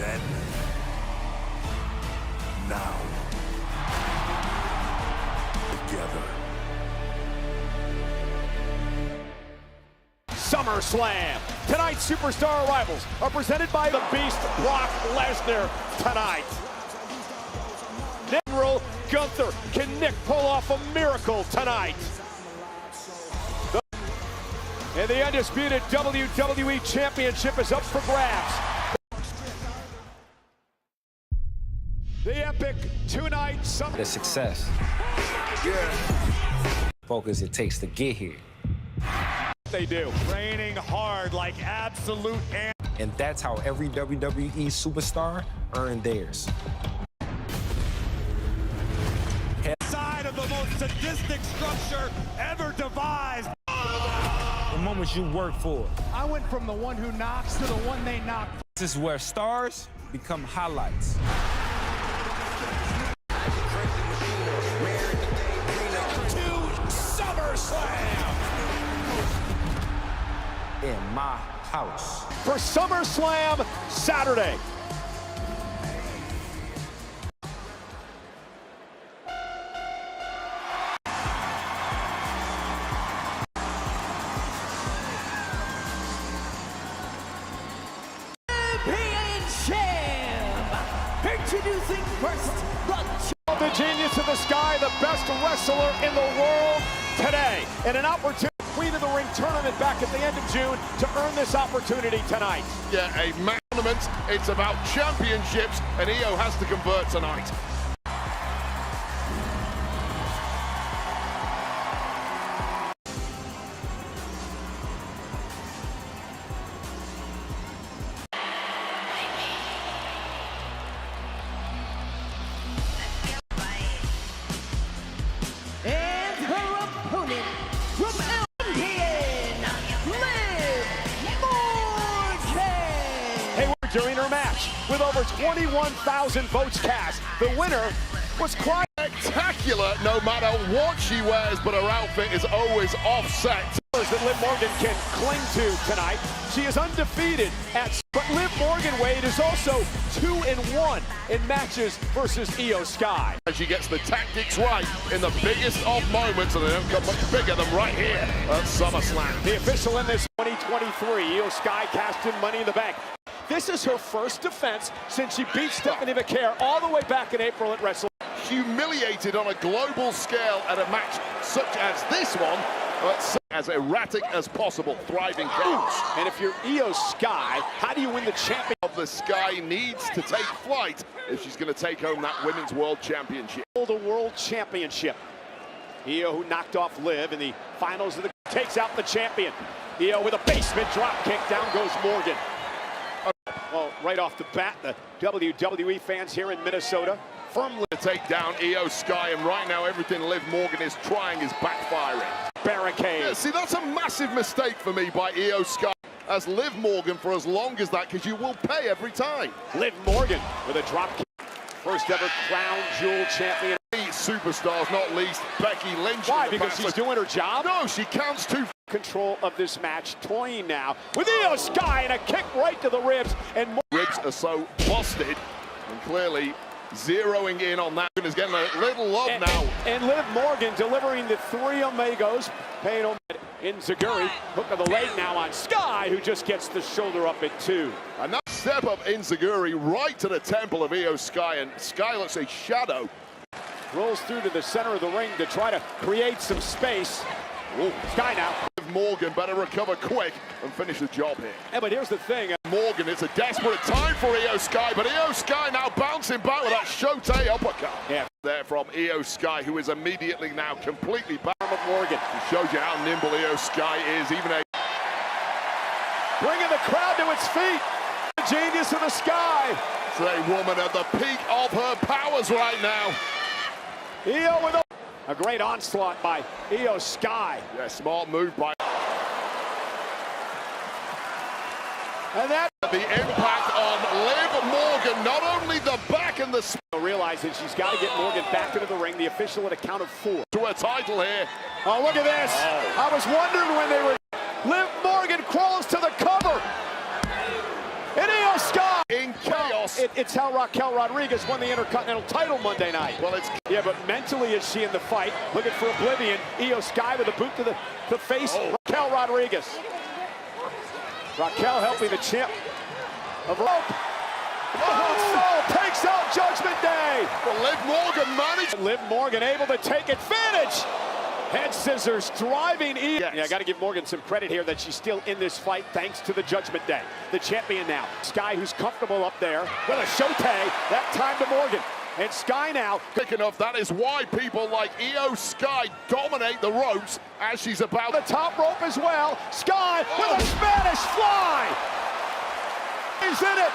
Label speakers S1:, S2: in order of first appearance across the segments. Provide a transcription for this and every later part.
S1: Then, now, together.
S2: SummerSlam. Tonight's superstar arrivals are presented by the Beast, Brock Lesnar, tonight. General Gunther, can Nick pull off a miracle tonight? And the undisputed WWE Championship is up for grabs. The epic two-night summer.
S3: The success.
S1: Yeah.
S3: Focus it takes to get here.
S2: They do. Training hard like absolute.
S3: And that's how every WWE superstar earned theirs.
S2: Side of the most sadistic structure ever devised.
S3: The moments you work for.
S4: I went from the one who knocks to the one they knock.
S3: This is where stars become highlights.
S2: SummerSlam
S3: In my house.
S2: for SummerSlam Saturday.
S5: Introducing first,
S2: The genius of the sky, the best wrestler in the world today. And an opportunity, Queen of the Ring tournament back at the end of June to earn this opportunity tonight.
S6: Yeah, a match tournament. It's about championships, and Io has to convert tonight.
S5: and her opponent from Olympian, Liv Morgan.
S2: Hey, we're during her match with over 21,000 votes cast. The winner was quite
S6: Spectacular, no matter what she wears, but her outfit is always offset.
S2: that Liv Morgan can cling to tonight. She is undefeated but Liv Morgan, Wade, is also 2-1 in matches versus Io Sky.
S6: And she gets the tactics right in the biggest of moments, and they don't come much bigger than right here at SummerSlam.
S2: The official in this 2023, Io Sky cashed in Money in the Bank. This is her first defense since she beat Stephanie McCare all the way back in April at WrestleMania.
S6: Humiliated on a global scale at a match such as this one, but as erratic as possible, thriving chaos.
S2: And if you're Io Sky, how do you win the champion?
S6: Of the Sky needs to take flight if she's going to take home that Women's World Championship.
S2: The World Championship. Io, who knocked off Liv in the finals of the, takes out the champion. Io with a basement drop kick, down goes Morgan. Well, right off the bat, the WWE fans here in Minnesota firmly
S6: To take down Io Sky, and right now everything Liv Morgan is trying is backfiring.
S2: barricade.
S6: Yeah, see, that's a massive mistake for me by Io Sky as Liv Morgan for as long as that, because you will pay every time.
S2: Liv Morgan with a drop kick. First ever crown jewel champion.
S6: Superstars, not least Becky Lynch.
S2: Why? Because she's doing her job?
S6: No, she counts too.
S2: Control of this match, toying now with Io Sky and a kick right to the ribs. And
S6: Ribs are so busted, and clearly zeroing in on that. Is getting a little love now.
S2: And Liv Morgan delivering the three Omegos. Paying on Inzaguri. Hook of the leg now on Sky, who just gets the shoulder up at 2.
S6: And that step up Inzaguri right to the temple of Io Sky, and Sky looks a shadow.
S2: Rolls through to the center of the ring to try to create some space. Ooh, Sky now.
S6: Liv Morgan better recover quick and finish the job here.
S2: Yeah, but here's the thing.
S6: Morgan, it's a desperate time for Io Sky, but Io Sky now bouncing back with that Shote uppercut.
S2: Yeah.
S6: There from Io Sky, who is immediately now completely back.
S2: Of Morgan.
S6: It shows you how nimble Io Sky is, even a...
S2: Bringing the crowd to its feet. The genius of the Sky.
S6: It's a woman at the peak of her powers right now.
S2: Io with a great onslaught by Io Sky.
S6: Yeah, smart move by...
S2: And that
S6: The impact on Liv Morgan, not only the back and the...
S2: realizing she's got to get Morgan back into the ring. The official at a count of 4.
S6: To a title here.
S2: Oh, look at this. I was wondering when they were... Liv Morgan crawls to the cover. And Io Sky.
S6: In chaos. loss.
S2: It's how Raquel Rodriguez won the Intercontinental title Monday night.
S6: Well, it's...
S2: Yeah, but mentally is she in the fight? Looking for oblivion. Io Sky with a boot to the face.
S6: Oh.
S2: Raquel Rodriguez. Raquel helping the champ of rope. Oh, takes out Judgment Day.
S6: Well, Liv Morgan managed.
S2: Liv Morgan able to take advantage. Head scissors driving Io.
S6: Yes.
S2: Yeah, I got to give Morgan some credit here that she's still in this fight thanks to the Judgment Day. The champion now. Sky, who's comfortable up there with a shote. That time to Morgan. And Sky now.
S6: Picking up, that is why people like Io Sky dominate the ropes as she's about
S2: The top rope as well. Sky with a Spanish fly. He's in it.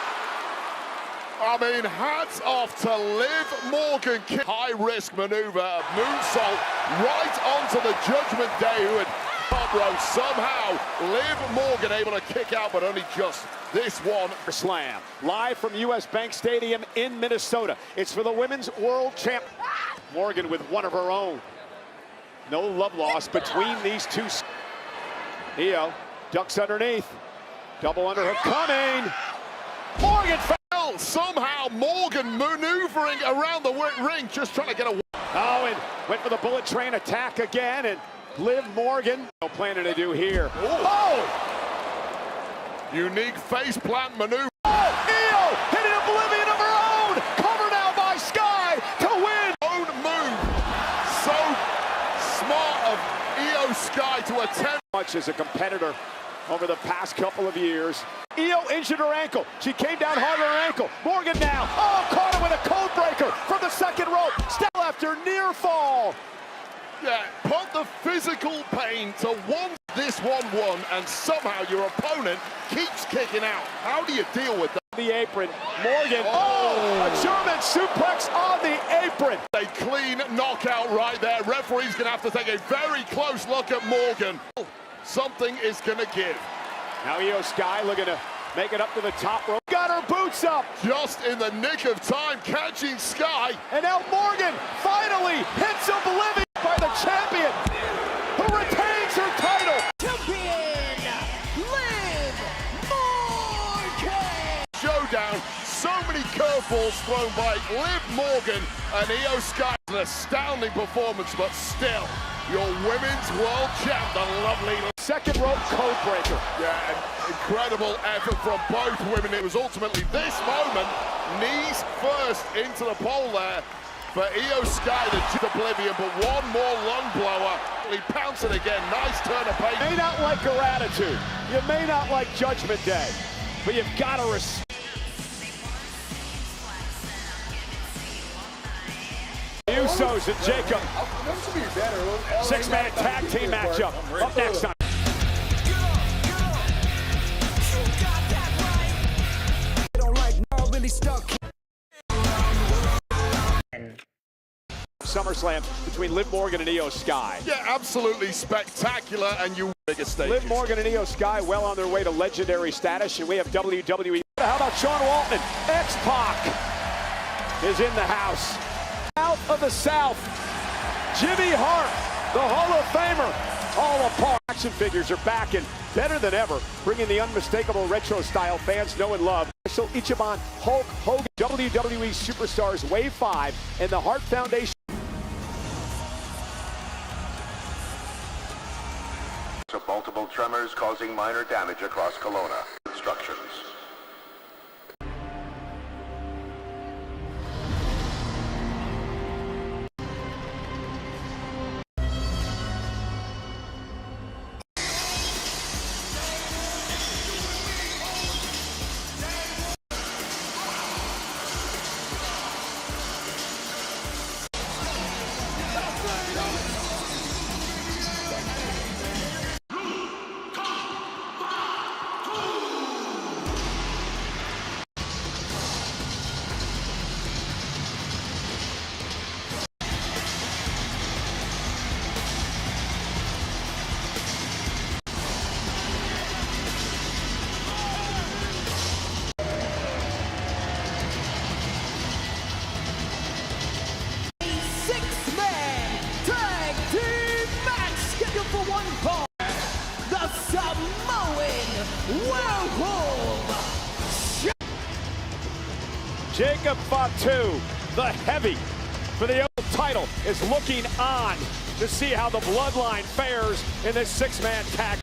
S6: I mean, hats off to Liv Morgan. High-risk maneuver of moonsault right onto the Judgment Day, who had front row. Somehow, Liv Morgan able to kick out, but only just this one.
S2: Slam, live from US Bank Stadium in Minnesota. It's for the Women's World Champ. Morgan with one of her own. No love lost between these two. Io ducks underneath. Double under her coming. Morgan.
S6: Somehow Morgan maneuvering around the ring, just trying to get away.
S2: Oh, and went for the bullet train attack again, and Liv Morgan. No planning to do here. Oh!
S6: Unique face plant maneuver.
S2: Oh, Io hitting oblivion of her own. Cover now by Sky to win.
S6: Own move. So smart of Io Sky to attempt.
S2: Much as a competitor over the past couple of years. Io injured her ankle. She came down hard on her ankle. Morgan now. Oh, caught her with a code breaker from the second rope. Still after near fall.
S6: Yeah, put the physical pain to one. This 1-1, and somehow your opponent keeps kicking out. How do you deal with that?
S2: The apron. Morgan. Oh, a German suplex on the apron.
S6: A clean knockout right there. Referee's going to have to take a very close look at Morgan. Something is going to give.
S2: Now Io Sky looking to make it up to the top rope. Got her boots up.
S6: Just in the nick of time, catching Sky.
S2: And now Morgan finally hits oblivion by the champion, who retains her title.
S5: Champion, Liv Morgan.
S6: Showdown. So many curveballs thrown by Liv Morgan and Io Sky. An astounding performance, but still, your women's world champ, the lovely
S2: second rope code breaker.
S6: Yeah, an incredible effort from both women. It was ultimately this moment, knees first into the pole there for Io Sky, the oblivion, but one more lung blower. He pouncing again, nice turn of pace.
S2: You may not like her attitude, you may not like Judgment Day, but you've got to respect. Usos and Jacob. Six-man tag team matchup. Up next on SummerSlam between Liv Morgan and Io Sky.
S6: Yeah, absolutely spectacular, and you biggest stage.
S2: Liv Morgan and Io Sky well on their way to legendary status, and we have WWE. How about Sean Waltman? X-Pac is in the house. Out of the South, Jimmy Hart, the Hall of Famer, all apart. Action figures are back and better than ever, bringing the unmistakable retro style fans know and love. Special Ichiban, Hulk Hogan, WWE Superstars Wave 5, and the Hart Foundation.
S1: Of multiple tremors causing minor damage across Kelowna. Instructions.
S2: Jacob Fatu, the heavy for the title, is looking on to see how the Bloodline fares in this six-man tag.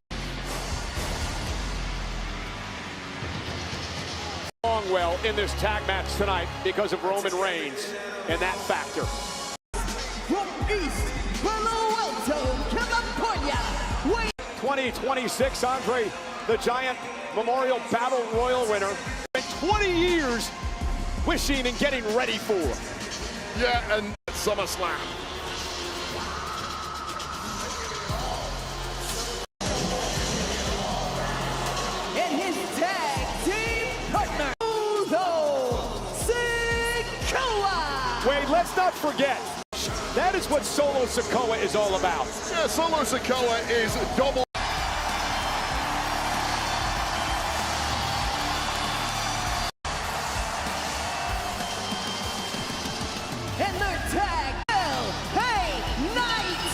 S2: Well in this tag match tonight because of Roman Reigns and that factor.
S5: From East Palo Alto, California,
S2: 2026 Andre the Giant Memorial Battle Royal winner. Been 20 years wishing and getting ready for.
S6: Yeah, and SummerSlam.
S5: and his tag team partner, Solo Sikoa.
S2: Wait, let's not forget, that is what Solo Sikoa is all about.
S6: Yeah, Solo Sikoa is double.
S5: And their tag, LA Knight.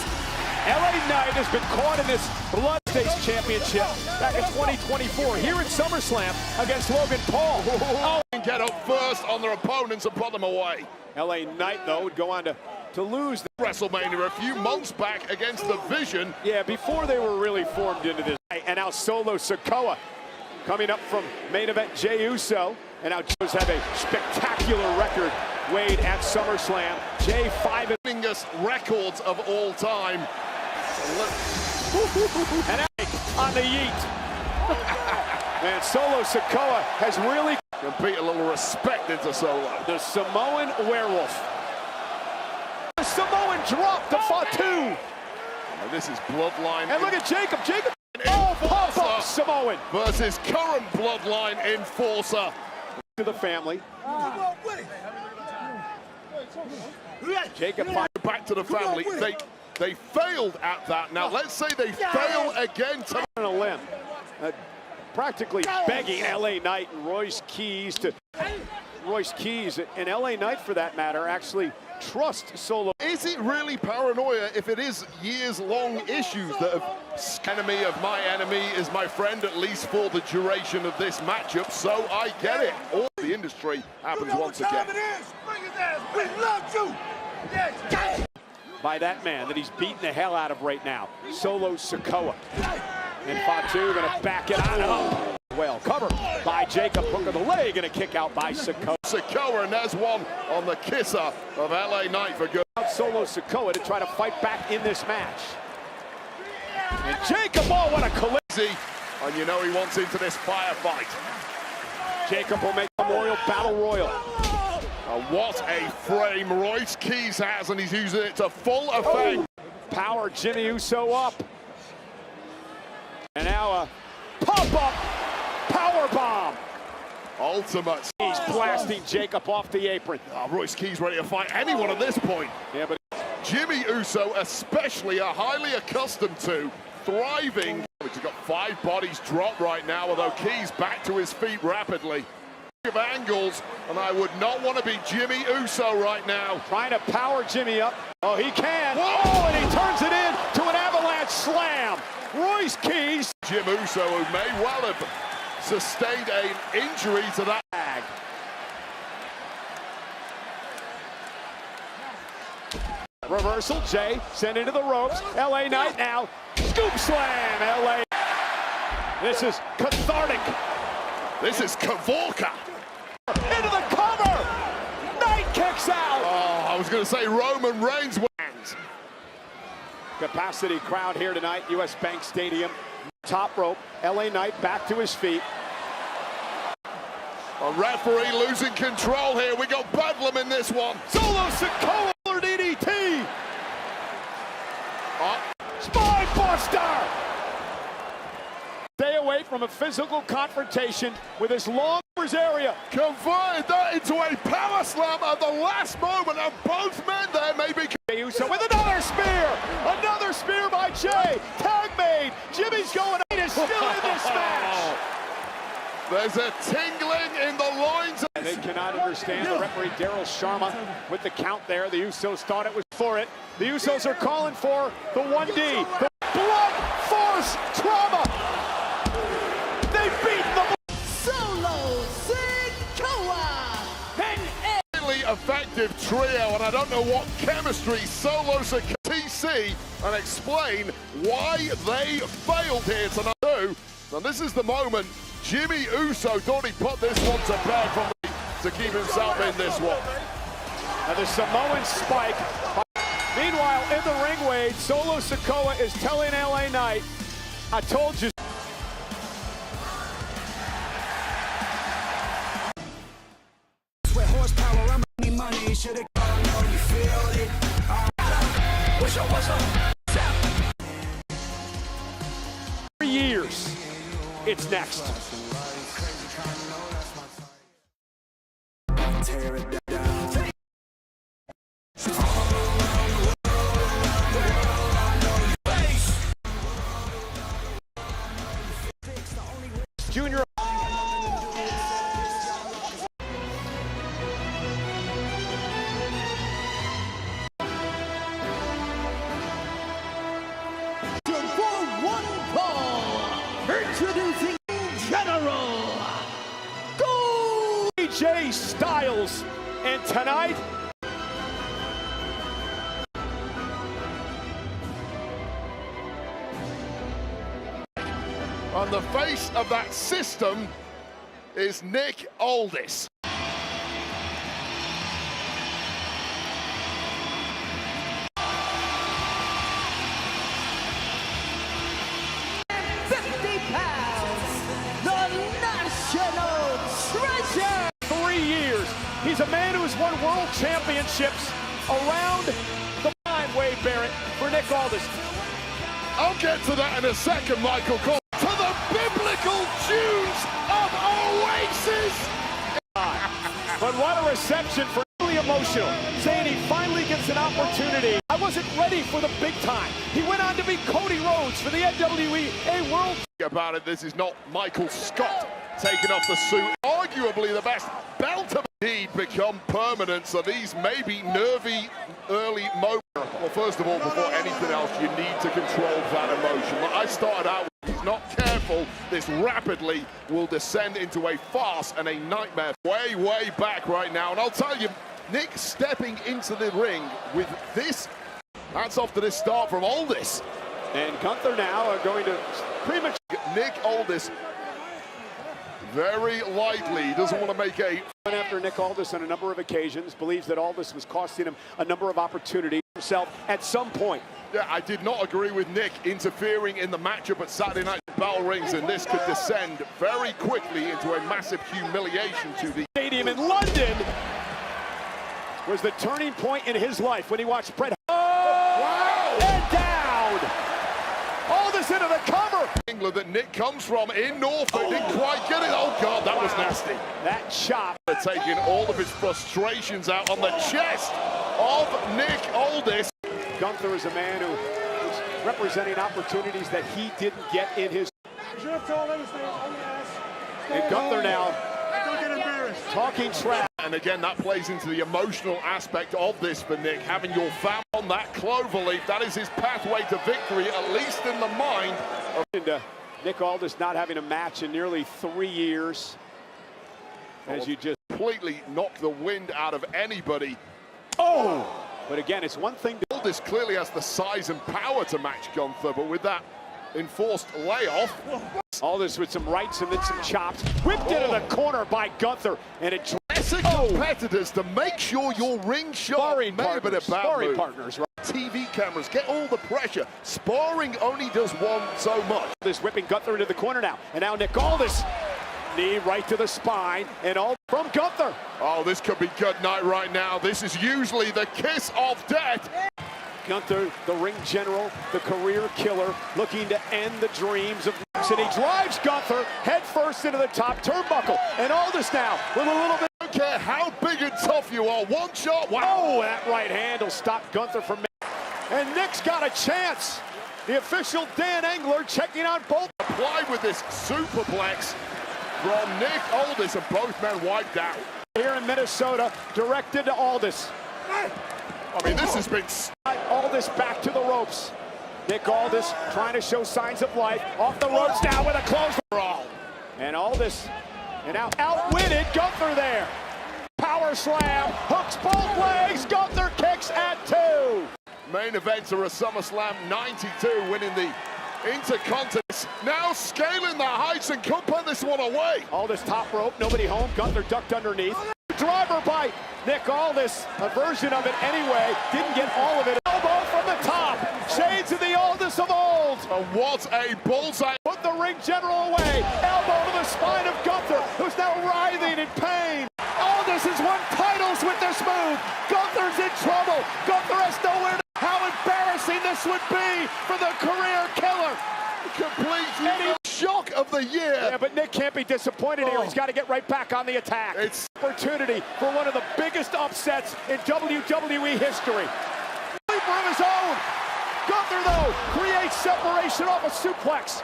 S2: LA Knight has been caught in this Blood Stakes Championship back in 2024 here at SummerSlam against Logan Paul.
S6: And get up first on their opponents and put them away.
S2: LA Knight, though, would go on to lose
S6: WrestleMania a few months back against the Vision.
S2: Yeah, before they were really formed into this. And now Solo Sikoa coming up from main event Jey Uso. And now Joe's have a spectacular record, Wade, at SummerSlam. Jey 5
S6: Biggest records of all time.
S2: and on the yeet. And Solo Sikoa has really
S6: Compete a little respect into Solo.
S2: the Samoan werewolf. The Samoan drop to Fatu.
S6: And this is Bloodline.
S2: And look at Jacob. Oh, pop-up Samoan.
S6: Versus current Bloodline enforcer.
S2: To the family. Jacob
S6: Back to the family. They failed at that. Now let's say they fail again tonight.
S2: on a limb. Practically begging LA Knight and Royce Keys and LA Knight for that matter actually trust Solo.
S6: Is it really paranoia if it is years-long issues that have enemy of my enemy is my friend, at least for the duration of this matchup? So I get it. All the industry happens once again.
S2: By that man that he's beating the hell out of right now, Solo Sikoa. And Fatu gonna back it on up. Well, cover by Jacob, hook of the leg, and a kick out by Sikoa.
S6: Sikoa, and there's one on the kisser of LA Knight for good.
S2: Solo Sikoa to try to fight back in this match. And Jacob, oh, what a collision.
S6: And you know he wants into this firefight.
S2: Jacob will make Memorial Battle Royal.
S6: What a frame Royce Keys has, and he's using it to full effect.
S2: Power Jimmy Uso up. And now a pop-up power bomb.
S6: Ultimate.
S2: He's blasting Jacob off the apron.
S6: Royce Keys ready to fight anyone at this point.
S2: Yeah, but
S6: Jimmy Uso especially are highly accustomed to thriving. He's got 5 bodies dropped right now, although Keys back to his feet rapidly. Of angles, and I would not want to be Jimmy Uso right now.
S2: Trying to power Jimmy up. Oh, he can. Whoa! Oh, and he turns it in to an avalanche slam. Royce Keys.
S6: Jim Uso, who may well have sustained an injury to that
S2: bag. Reversal, Jey sent into the ropes. LA Knight now. Scoop slam, LA. This is cathartic.
S6: This is Kavorka.
S2: Into the cover. Knight kicks out.
S6: Oh, I was going to say Roman Reigns wins.
S2: Capacity crowd here tonight, US Bank Stadium. Top rope, LA Knight back to his feet.
S6: A referee losing control here. We got Bedlam in this one.
S2: Solo Sikoa DDT. Spine buster. Stay away from a physical confrontation with his long area.
S6: Converted that into a power slam at the last moment, and both men there may be.
S2: Uso with another spear. Another spear by Jey. Tag made. Jimmy's going. Is still in this match.
S6: There's a tingling in the loins.
S2: They cannot understand the referee Daryl Sharma with the count there. The Usos thought it was for it. The Usos are calling for the 1D. The blood force trauma. They beat the
S5: Solo Sikoa.
S2: and
S6: effective trio, and I don't know what chemistry Solos and TC, and explain why they failed here tonight. And this is the moment Jimmy Uso thought he put this one to bed to keep himself in this one.
S2: Now the Samoan spike. Meanwhile, in the ring wade, Solo Sikoa is telling LA Knight, I told you.
S7: With horsepower, I'm money, money, should've gone, know you feel it. What's up?
S2: 3 years. It's next.
S7: Tear it down.
S2: Junior.
S5: Introducing General Go!
S2: AJ Styles, and tonight,
S6: On the face of that system is Nick Aldis.
S5: Treasure!
S2: 3 years. He's a man who has won world championships around the line, Wade Barrett, for Nick Aldis.
S6: I'll get to that in a second, Michael Cole. To the biblical tunes of Oasis!
S2: But what a reception for really emotional, saying he finally gets an opportunity. I wasn't ready for the big time. He went on to beat Cody Rhodes for the NWA World.
S6: About it, this is not Michael Scott taking off the suit. Arguably the best belt of indeed become permanent, so these may be nervy early moments. Well, first of all, before anything else, you need to control that emotion. Like I started out, if he's not careful, this rapidly will descend into a farce and a nightmare. Way back right now, and I'll tell you, Nick stepping into the ring with this, that's off to this start from Aldis.
S2: And Gunther now are going to premature.
S6: Nick Aldis very lightly doesn't want to make a
S2: After Nick Aldis on a number of occasions, believes that Aldis was costing him a number of opportunities himself at some point.
S6: Yeah, I did not agree with Nick interfering in the matchup at Saturday Night Bell Rings, and this could descend very quickly into a massive humiliation to the
S2: Stadium in London was the turning point in his life when he watched Bret.
S6: wow!
S2: And down! Aldis into the cover!
S6: England that Nick comes from in Norfolk, didn't quite get it. Oh God, that was nasty.
S2: That chop.
S6: Taking all of his frustrations out on the chest of Nick Aldis.
S2: Gunther is a man who is representing opportunities that he didn't get in his. And Gunther now talking trash.
S6: And again, that plays into the emotional aspect of this for Nick. Having your family on that cloverleaf, that is his pathway to victory, at least in the mind of
S2: Nick Aldis not having a match in nearly 3 years. As you just
S6: completely knock the wind out of anybody.
S2: Oh! But again, it's one thing to
S6: Aldis clearly has the size and power to match Gunther, but with that enforced layoff.
S2: Aldis with some rights and then some chops. Whipped into the corner by Gunther, and it
S6: Competitors to make sure your ring shot
S2: sparring partners, right?
S6: TV cameras, get all the pressure. Sparring only does one so much.
S2: This whipping Gunther into the corner now, and now Nick Aldis. Knee right to the spine, and all from Gunther.
S6: Oh, this could be good night right now. This is usually the kiss of death.
S2: Gunther, the ring general, the career killer, looking to end the dreams of Max, and he drives Gunther head first into the top turnbuckle. And Aldis now with a little bit.
S6: I don't care how big and tough you are. One shot. Wow.
S2: Oh, that right hand will stop Gunther from. And Nick's got a chance. The official Dan Engler checking on both.
S6: Applied with this superplex from Nick Aldis, and both men wiped out.
S2: Here in Minnesota, directed to Aldis.
S6: I mean, this has been...
S2: Aldis back to the ropes. Nick Aldis trying to show signs of life. Off the ropes now with a close brawl. And Aldis, and now outwitted Gunther there. Power SummerSlam. Hooks both legs. Gunther kicks at 2.
S6: Main eventer of SummerSlam 92, winning the Intercontinental. Now scaling the heights and could put this one away.
S2: Aldis top rope, nobody home. Gunther ducked underneath. Driver by Nick Aldis, a version of it anyway. Didn't get all of it. Elbow from the top. Shades of the Aldis of old.
S6: What a bullseye.
S2: Put the ring general away. Elbow to the spine of Gunther, who's now writhing in pain. Aldis has won titles with this move. Gunther's in trouble. Gunther has nowhere to... How embarrassing this would be for the career killer.
S6: Complete shock of the year.
S2: Yeah, but Nick can't be disappointed here. He's got to get right back on the attack.
S6: It's
S2: opportunity for one of the biggest upsets in WWE history. Sleeper of his own. Gunther, though, creates separation off a suplex.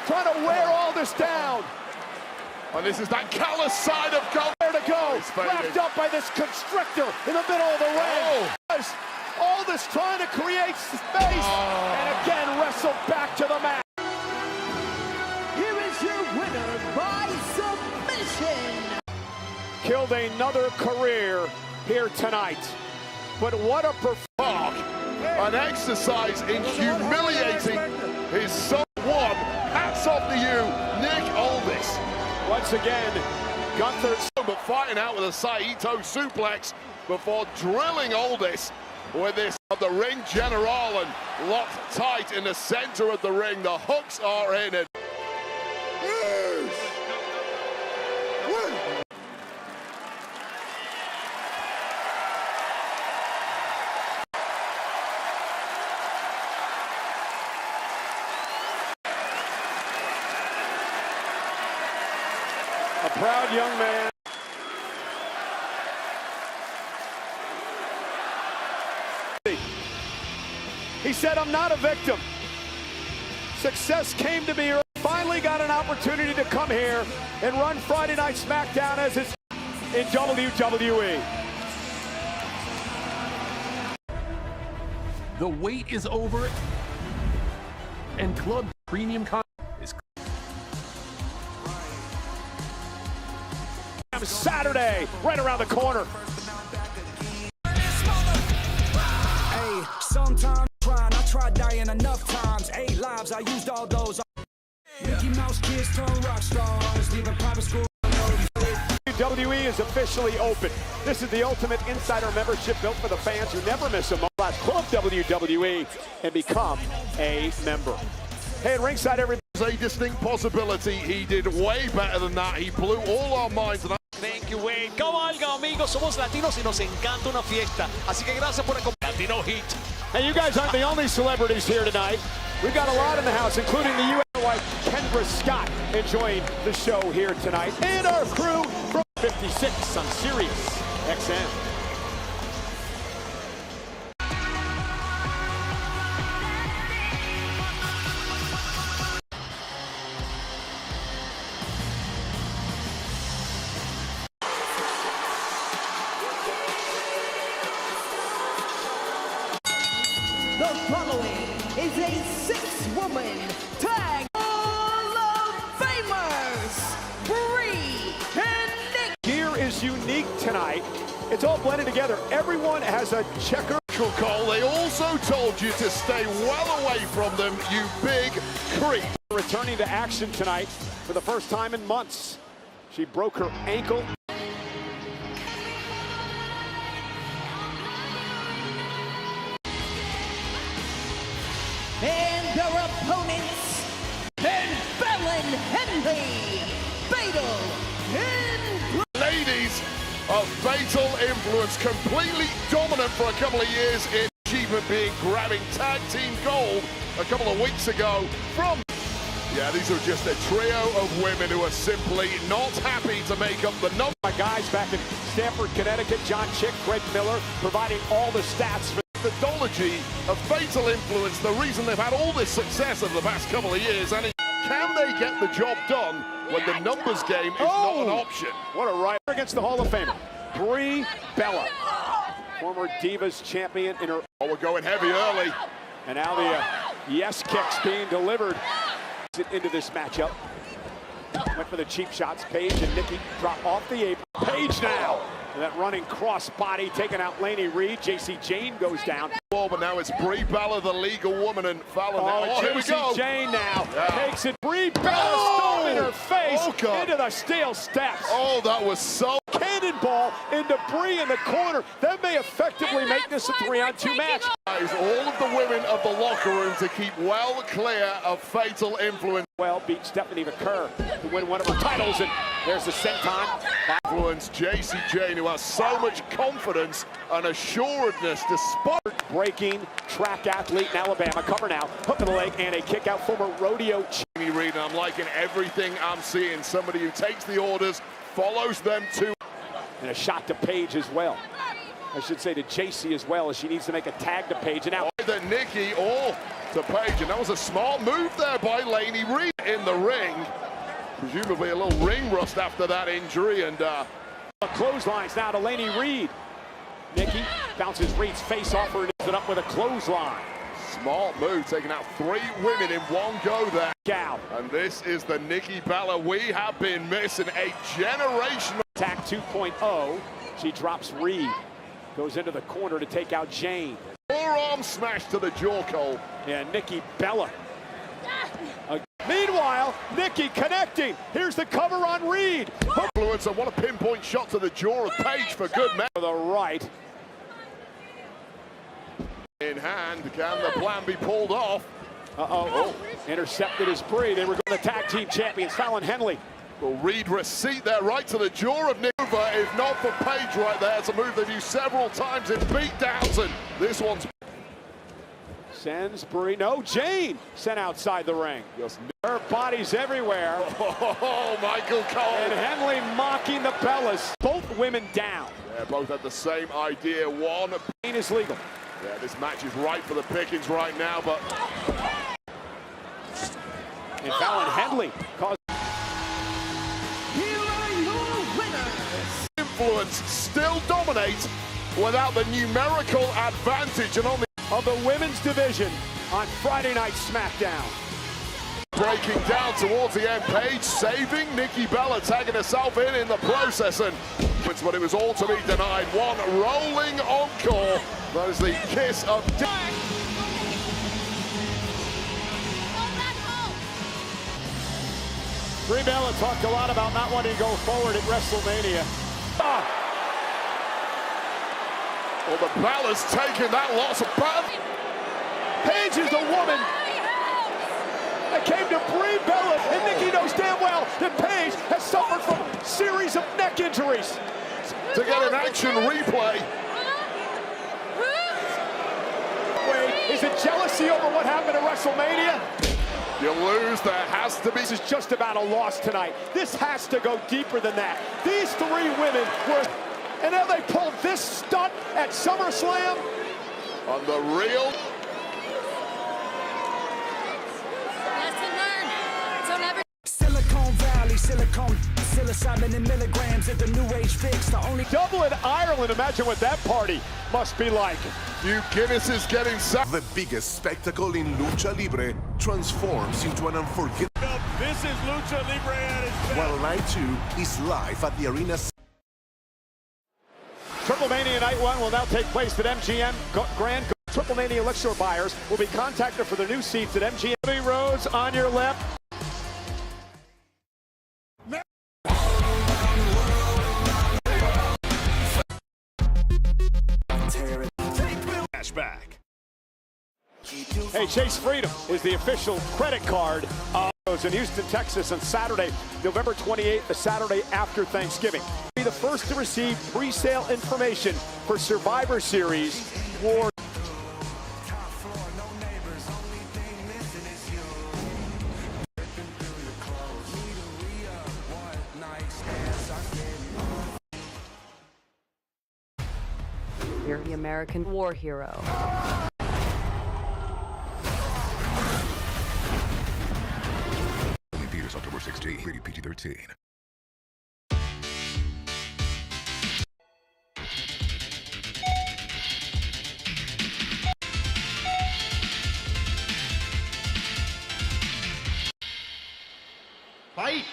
S2: Trying to wear all this down.
S6: And this is that callous side of Gunther.
S2: Where to go? Wrapped up by this constrictor in the middle of the ring. All this trying to create space. And again, wrestled back to the mat.
S5: Here is your winner by submission.
S2: Killed another career here tonight. But what a performance.
S6: An exercise in humiliating his son one. Hats off to you, Nick Aldis.
S2: Once again, Gunther,
S6: But fighting out with a Saito suplex before drilling Aldis with this of the ring general and locked tight in the center of the ring. The hooks are in it.
S2: a proud young man. He said, I'm not a victim. Success came to me early. Finally got an opportunity to come here and run Friday Night SmackDown as his in WWE.
S8: The wait is over, and Club Premium content is
S2: Saturday, right around the corner.
S7: Hey, sometimes I tried dying enough times. 8 lives, I used all those. Mickey Mouse kids turn rock stars, leaving private school.
S2: WWE is officially open. This is the ultimate insider membership built for the fans who never miss a moment. Club WWE and become a member. Hey, at ringside, everybody.
S6: There's a distinct possibility he did way better than that. He blew all our minds. And
S9: Thank you, Wayne. Cabalga, amigos. Somos latinos y nos encanta una fiesta. Así que gracias por acompañarnos. Latino Heat.
S2: Hey, you guys aren't the only celebrities here tonight. We've got a lot in the house, including the U.S. wife, Kendra Scott, enjoying the show here tonight. And our crew from 56 on Sirius XM.
S5: The following is a 6-woman tag Hall of Famers, Brie and Nick.
S2: Gear is unique tonight. It's all blended together. Everyone has a checker.
S6: Cole, they also told you to stay well away from them, you big creep.
S2: Returning to action tonight for the first time in months. She broke her ankle.
S5: And their opponents, Ben Fallon Henley, Fatal Influence.
S6: Ladies of Fatal Influence, completely dominant for a couple of years in achievement, being grabbing tag team gold a couple of weeks ago from... Yeah, these are just a trio of women who are simply not happy to make up the number.
S2: My guys back in Stamford, Connecticut, John Chick, Greg Miller, providing all the stats for
S6: Methodology of Fatal Influence, the reason they've had all this success over the past couple of years. And can they get the job done when the numbers game is not an option?
S2: What a right against the Hall of Famer, Brie Bella, former Divas champion in her.
S6: Oh, we're going heavy early.
S2: And now the yes kicks being delivered into this matchup. Went for the cheap shots. Paige and Nikki drop off the apron. Paige now. And that running cross body taking out Laney Reed. JC Jane goes down.
S6: But now it's Brie Bella, the legal woman, and Fallon.
S2: Oh,
S6: here we go.
S2: JC Jane now takes it. Brie Bella stone in her face into the steel steps.
S6: Oh, that was so.
S2: Cannonball into Brie in the corner. That may effectively make this a 3-on-2 match.
S6: All of the women of the locker room to keep well clear of fatal influence.
S2: Well, beat Stephanie McCurr to win one of her titles, and there's the senton.
S6: Influence JC Jane, who has so much confidence and assuredness despite.
S2: Breaking track athlete in Alabama. Cover now. Hook in the leg and a kick out. Former rodeo.
S6: Jamie Reed, and I'm liking everything I'm seeing. Somebody who takes the orders, follows them too.
S2: And a shot to Paige as well. I should say to JC as well, as she needs to make a tag to Paige. And now
S6: either Nikki or to Paige, and that was a smart move there by Laney Reed in the ring. Presumably a little ring rust after that injury, and
S2: clotheslines now to Laney Reed. Nikki bounces Reed's face off her and ends it up with a clothesline.
S6: Smart move, taking out 3 women in one go there.
S2: Gal.
S6: And this is the Nikki Bella we have been missing, a generational
S2: attack 2.0. She drops Reed. Goes into the corner to take out Jane.
S6: Forearm smash to the jaw, Cole.
S2: Yeah, Nikki Bella. Meanwhile, Nikki connecting. Here's the cover on Reed.
S6: Influence, and what a pinpoint shot to the jaw of Paige for good measure.
S2: To the right.
S6: In hand, can the plan be pulled off?
S2: Intercepted is Brie. They were going to tag team champions, Fallon Henley.
S6: Well, Reed receipt there right to the jaw of Nick. If not for Paige right there, it's a move they've used several times in beatdowns, and this one's
S2: sends Brie. No, Jane sent outside the ring. Her body's everywhere.
S6: Oh, Michael Cole.
S2: And Henley mocking the Bellas. Both women down.
S6: Yeah, both had the same idea. One
S2: Jane is legal.
S6: Yeah, this match is right for the pickings right now, but
S2: and Fallon Henley caused.
S5: Here are your winners.
S6: Influence still dominates without the numerical advantage, and on the
S2: of the women's division on Friday Night SmackDown.
S6: Breaking down towards the end, Paige saving Nikki Bella, tagging herself in the process, and but it was all to be denied. One rolling encore. That is the kiss of death.
S2: Brie Bella talked a lot about not wanting to go forward at WrestleMania.
S6: Well, the Bella's taking that loss of power.
S2: Paige is the woman that came to Brie Bella, and Nikki knows damn well that Paige has suffered from a series of neck injuries.
S6: To get an action replay.
S2: Wait, is it jealousy over what happened at WrestleMania?
S6: You lose, there has to be.
S2: This is just about a loss tonight. This has to go deeper than that. These 3 women were, and now they pulled this stunt at SummerSlam.
S6: On the real.
S10: Lesson learned. Don't ever.
S7: Silicon Valley, psilocybin in milligrams is the new age fix. The only
S2: Dublin, Ireland. Imagine what that party must be like.
S6: Hugh Guinness is getting set.
S1: The biggest spectacle in Lucha Libre transforms into an unforgettable.
S9: This is Lucha Libre at its best.
S1: While Night 2 is live at the arena.
S2: Triple Mania Night 1 will now take place at MGM Grand. Triple Mania Elixir buyers will be contacted for their new seats at MGM. Rhodes on your left.
S9: Back.
S2: Hey, Chase Freedom is the official credit card of in Houston, Texas on Saturday, November 28th, the Saturday after Thanksgiving. Be the first to receive pre-sale information for Survivor Series War.
S10: You're the American war hero.
S1: Theaters October 16, rated PG-13.
S4: Fight!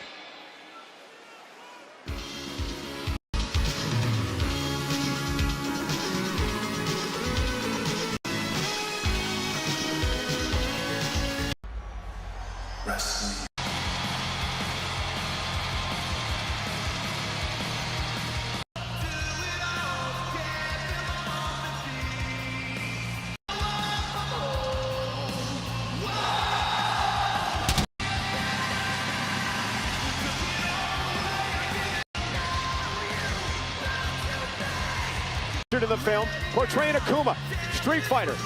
S2: To the film, portraying Akuma, Street Fighter.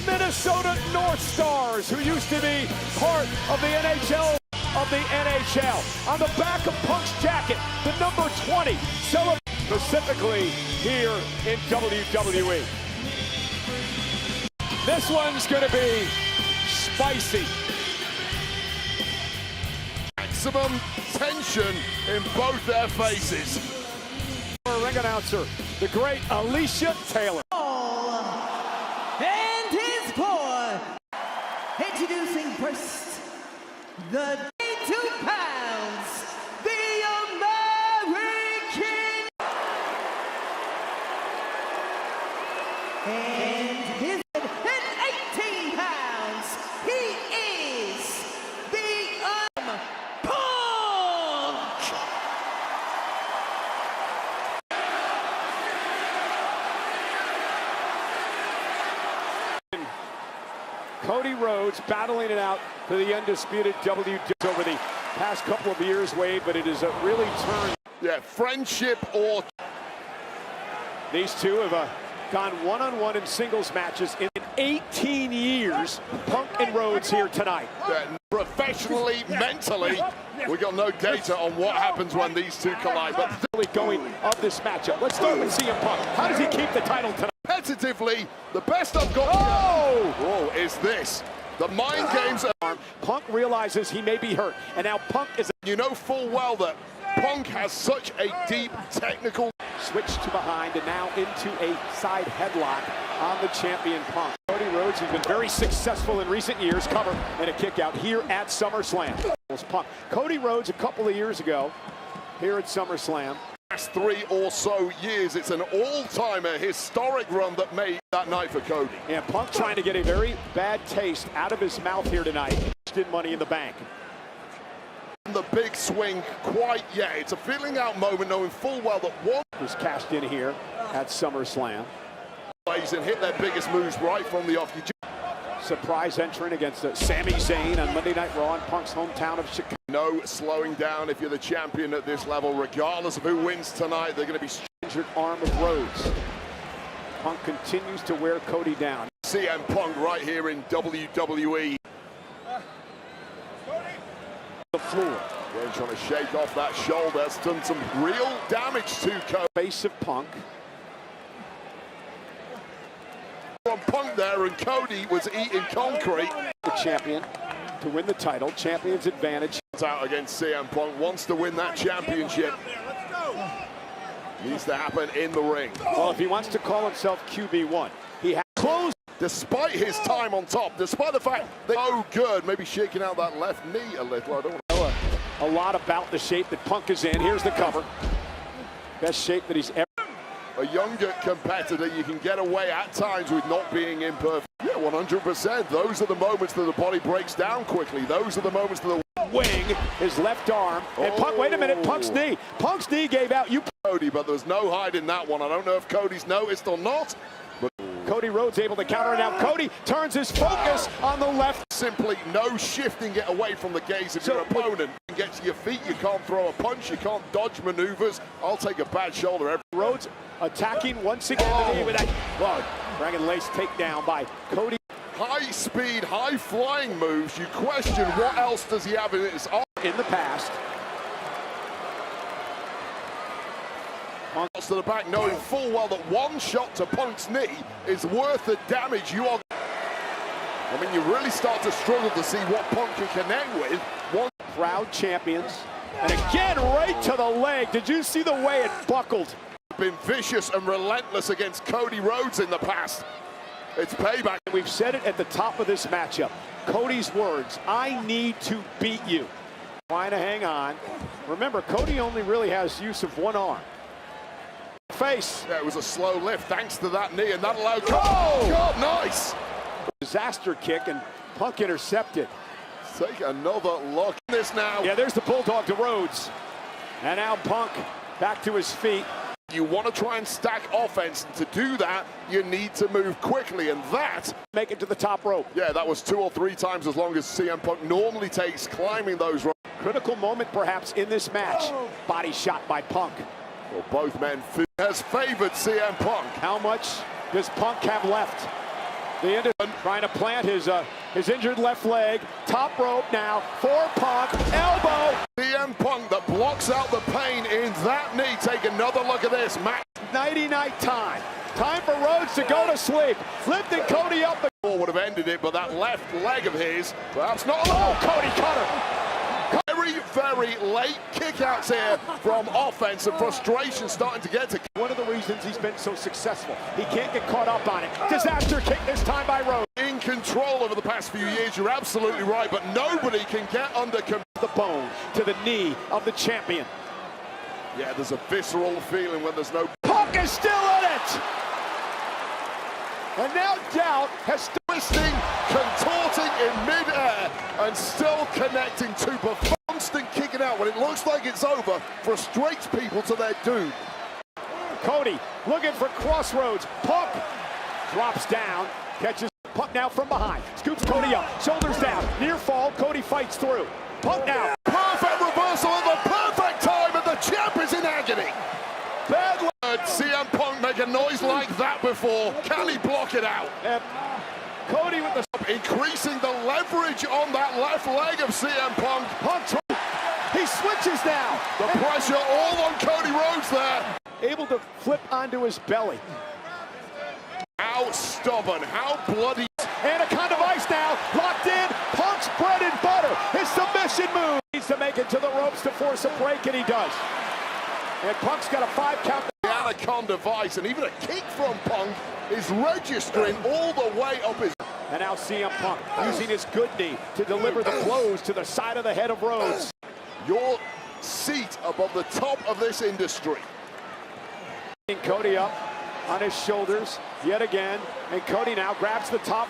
S2: Minnesota North Stars, who used to be part of the NHL on the back of Punk's jacket, the number 20, specifically here in WWE. This one's going to be spicy.
S6: Maximum tension in both their faces.
S2: Ring announcer, the great Alicia Taylor.
S5: And his boy, introducing first, the 82 pounds, the American, and his at 18 pounds, he is the Punk!
S2: Cody Rhodes battling it out for the undisputed WWE over the past couple of years, Wade, but it has really turned.
S6: Yeah, friendship or...
S2: These two have gone one-on-one in singles matches in 18 years. Punk and Rhodes here tonight.
S6: Professionally, mentally, we got no data on what happens when these two collide. But
S2: really going of this matchup. Let's start with CM Punk. How does he keep the title tonight?
S6: competitively, the best I've got is this. The mind games are...
S2: Punk realizes he may be hurt, and now Punk is...
S6: You know full well that Punk has such a deep technical...
S2: Switch to behind, and now into a side headlock on the champion Punk. Cody Rhodes has been very successful in recent years, cover and a kick out here at SummerSlam. Punk. Cody Rhodes a couple of years ago here at SummerSlam.
S6: Last 3 or so years, it's an all-timer historic run that made that night for Cody.
S2: And Punk trying to get a very bad taste out of his mouth here tonight. Did Money in the Bank.
S6: The big swing quite yet. It's a feeling out moment, knowing full well that one
S2: was cashed in here at SummerSlam.
S6: And hit their biggest moves right from the off.
S2: Surprise entrant against Sami Zayn on Monday Night Raw in Punk's hometown of Chicago.
S6: No slowing down if you're the champion at this level, regardless of who wins tonight. They're going to be
S2: injured arm of Rhodes. Punk continues to wear Cody down.
S6: CM Punk right here in WWE.
S2: The floor.
S6: They're trying to shake off that shoulder. That's done some real damage to Cody.
S2: Face of Punk.
S6: From Punk there, and Cody was eating concrete.
S2: The champion to win the title. Champion's advantage.
S6: Out against CM Punk, wants to win that championship. Needs to happen in the ring.
S2: Well, if he wants to call himself QB1, he has closed.
S6: Despite his time on top, despite the fact they're so good, maybe shaking out that left knee a little. I don't
S2: know a lot about the shape that Punk is in. Here's the cover. Best shape that he's ever.
S6: A younger competitor, you can get away at times with not being imperfect. Yeah, 100%. Those are the moments that the body breaks down quickly. Those are the moments that the
S2: wing, his left arm, and Punk, wait a minute, Punk's knee. Punk's knee gave out.
S6: Cody, but there's no hiding that one. I don't know if Cody's noticed or not. But
S2: Cody Cody Rhodes able to counter. Now Cody turns his focus on the left.
S6: Simply no shifting it away from the gaze of your opponent. You can get to your feet, you can't throw a punch, you can't dodge maneuvers. I'll take a bad shoulder.
S2: Rhodes attacking once again the knee with that dragon lace takedown by Cody.
S6: High speed, high flying moves. You question what else does he have in his arm
S2: in the past.
S6: To the back, knowing full well that one shot to Punk's knee is worth the damage you are. I mean, you really start to struggle to see what Punk can connect with. One
S2: proud champions, and again right to the leg. Did you see the way it buckled?
S6: Been vicious and relentless against Cody Rhodes in the past. It's payback.
S2: We've said it at the top of this matchup. Cody's words, I need to beat you. Trying to hang on. Remember, Cody only really has use of one arm. Face.
S6: Yeah, it was a slow lift thanks to that knee, and that allowed God, nice.
S2: Disaster kick, and Punk intercepted.
S6: Take another look at this now.
S2: Yeah, there's the Bulldog to Rhodes. And now Punk back to his feet.
S6: You want to try and stack offense, and to do that, you need to move quickly, and that...
S2: Make it to the top rope.
S6: Yeah, that was 2 or 3 times as long as CM Punk normally takes climbing those ropes.
S2: Critical moment perhaps in this match. Body shot by Punk.
S6: Well, both men has favored CM Punk.
S2: How much does Punk have left? The end trying to plant his injured left leg. Top rope now for Punk. Elbow.
S6: CM Punk that blocks out the pain in that knee. Take another look at this. Match.
S2: Nighty-night time. Time for Rhodes to go to sleep. Lifting Cody up.
S6: Would have ended it, but that left leg of his, perhaps not.
S2: Oh, Cody cutter.
S6: Very, very late kickouts here from offense, and frustration starting to get to.
S2: One of the reasons he's been so successful. He can't get caught up on it. Disaster kick this time by Rhodes.
S6: In control over the past few years, you're absolutely right, but nobody can get under
S2: the bone to the knee of the champion.
S6: Yeah, there's a visceral feeling when there's no.
S2: Punk is still in it! And now doubt has
S6: twisting, contorting in mid-air, and still connecting to constant kicking out when it looks like it's over, frustrates people to their doom.
S2: Cody looking for crossroads. Punk drops down, catches Punk now from behind, scoops Cody up, shoulders down, near fall. Cody fights through. Punk now.
S6: Perfect reversal at the perfect time, and the champ is in agony.
S2: Bad luck.
S6: CM Punk make a noise like that before. Can he block it out?
S2: And Cody with the
S6: increasing the leverage on that left leg of CM Punk.
S2: He switches now.
S6: The pressure all on Cody Rhodes there.
S2: Able to flip onto his belly.
S6: How stubborn, how bloody.
S2: Anaconda Vice now, locked in. Punk's bread and butter. His submission move. Needs to make it to the ropes to force a break, and he does. And Punk's got a 5 count.
S6: The Anaconda Vice, and even a kick from Punk is registering all the way up his.
S2: And now CM Punk using his good knee to deliver the blows to the side of the head of Rhodes.
S6: Your seat above the top of this industry.
S2: Cody up on his shoulders yet again, and Cody now grabs the top.